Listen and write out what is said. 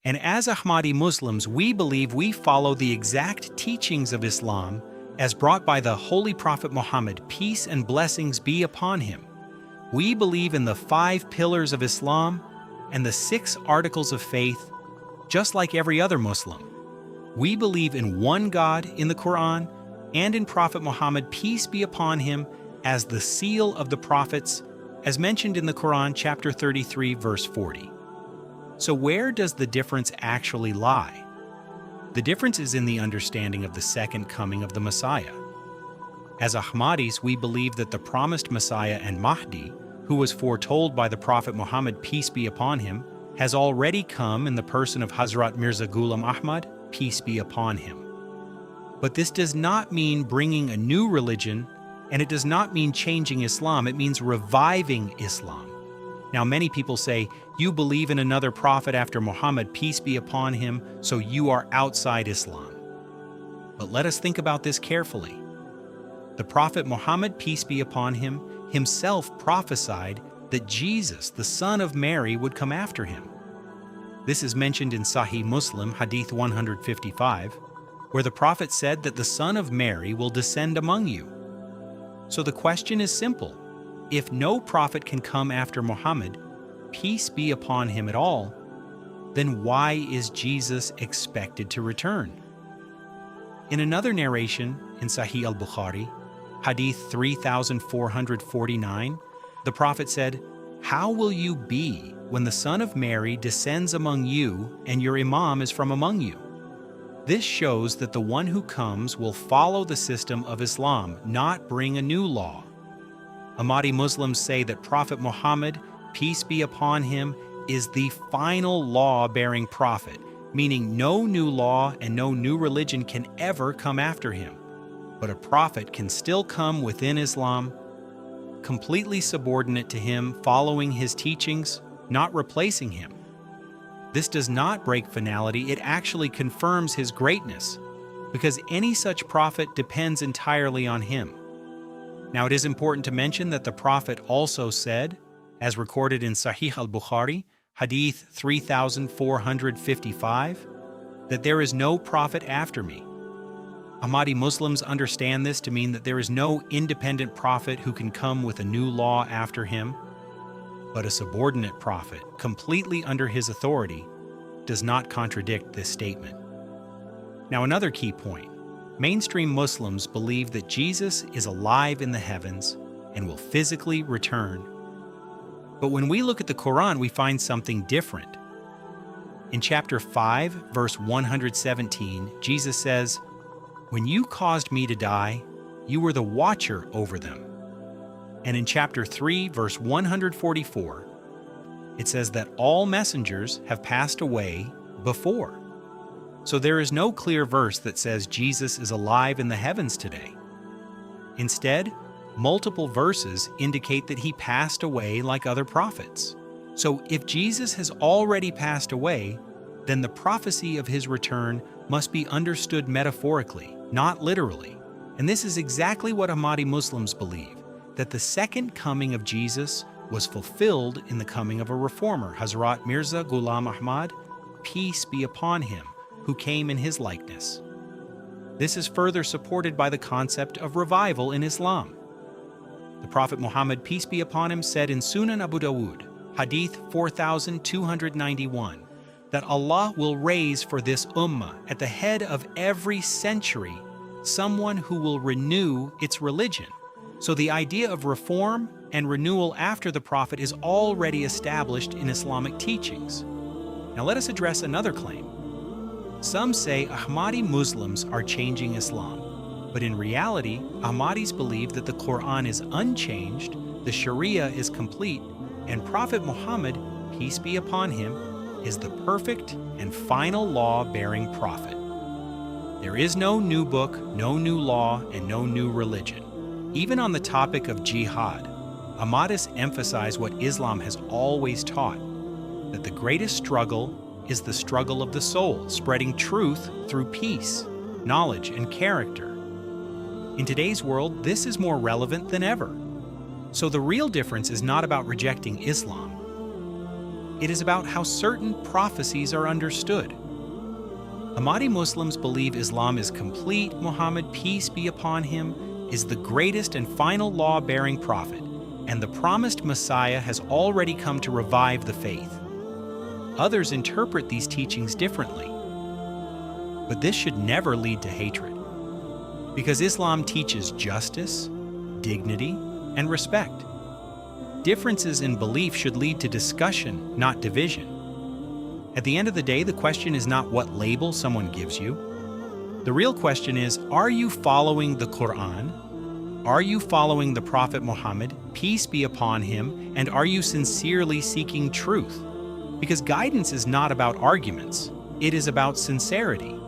And as Ahmadi Muslims, we believe we follow the exact teachings of Islam as brought by the Holy Prophet Muhammad, peace and blessings be upon him. We believe in the 5 pillars of Islam and the 6 articles of faith, just like every other Muslim. We believe in one God in the Qur'an and in Prophet Muhammad, peace be upon him, as the seal of the prophets, as mentioned in the Qur'an, chapter 33, verse 40. So where does the difference actually lie? The difference is in the understanding of the second coming of the Messiah. As Ahmadis, we believe that the promised Messiah and Mahdi, who was foretold by the Prophet Muhammad, peace be upon him, has already come in the person of Hazrat Mirza Ghulam Ahmad, peace be upon him. But this does not mean bringing a new religion, and it does not mean changing Islam. It means reviving Islam. Now, many people say, you believe in another prophet after Muhammad, peace be upon him, so you are outside Islam. But let us think about this carefully. The Prophet Muhammad, peace be upon him, himself prophesied that Jesus, the son of Mary, would come after him. This is mentioned in Sahih Muslim, Hadith 155, where the Prophet said that the son of Mary will descend among you. So the question is simple. If no prophet can come after Muhammad, peace be upon him at all, then why is Jesus expected to return? In another narration in Sahih al-Bukhari, Hadith 3449, the Prophet said, "How will you be when the Son of Mary descends among you and your Imam is from among you?" This shows that the one who comes will follow the system of Islam, not bring a new law. Ahmadi Muslims say that Prophet Muhammad, peace be upon him, is the final law-bearing prophet, meaning no new law and no new religion can ever come after him. But a prophet can still come within Islam, completely subordinate to him, following his teachings, not replacing him. This does not break finality, it actually confirms his greatness, because any such prophet depends entirely on him. Now, it is important to mention that the Prophet also said, as recorded in Sahih al-Bukhari, Hadith 3455, that there is no prophet after me. Ahmadi Muslims understand this to mean that there is no independent prophet who can come with a new law after him, but a subordinate prophet, completely under his authority, does not contradict this statement. Now, another key point. Mainstream Muslims believe that Jesus is alive in the heavens and will physically return. But when we look at the Quran, we find something different. In chapter 5, verse 117, Jesus says, "When you caused me to die, you were the watcher over them." And in chapter 3, verse 144, it says that all messengers have passed away before. So there is no clear verse that says Jesus is alive in the heavens today. Instead, multiple verses indicate that he passed away like other prophets. So if Jesus has already passed away, then the prophecy of his return must be understood metaphorically, not literally. And this is exactly what Ahmadi Muslims believe, that the second coming of Jesus was fulfilled in the coming of a reformer, Hazrat Mirza Ghulam Ahmad, peace be upon him, who came in his likeness. This is further supported by the concept of revival in Islam. The Prophet Muhammad, peace be upon him, said in Sunan Abu Dawud, Hadith 4291, that Allah will raise for this ummah at the head of every century someone who will renew its religion. So the idea of reform and renewal after the Prophet is already established in Islamic teachings. Now let us address another claim. Some say Ahmadi Muslims are changing Islam, but in reality, Ahmadis believe that the Quran is unchanged, the Sharia is complete, and Prophet Muhammad, peace be upon him, is the perfect and final law-bearing prophet. There is no new book, no new law, and no new religion. Even on the topic of jihad, Ahmadis emphasize what Islam has always taught, that the greatest struggle is the struggle of the soul, spreading truth through peace, knowledge, and character. In today's world, this is more relevant than ever. So the real difference is not about rejecting Islam. It is about how certain prophecies are understood. Ahmadi Muslims believe Islam is complete. Muhammad, peace be upon him, is the greatest and final law-bearing prophet, and the promised Messiah has already come to revive the faith. Others interpret these teachings differently, but this should never lead to hatred, because Islam teaches justice, dignity, and respect. Differences in belief should lead to discussion, not division. At the end of the day, the question is not what label someone gives you. The real question is, are you following the Qur'an? Are you following the Prophet Muhammad, peace be upon him, and are you sincerely seeking truth? Because guidance is not about arguments, it is about sincerity.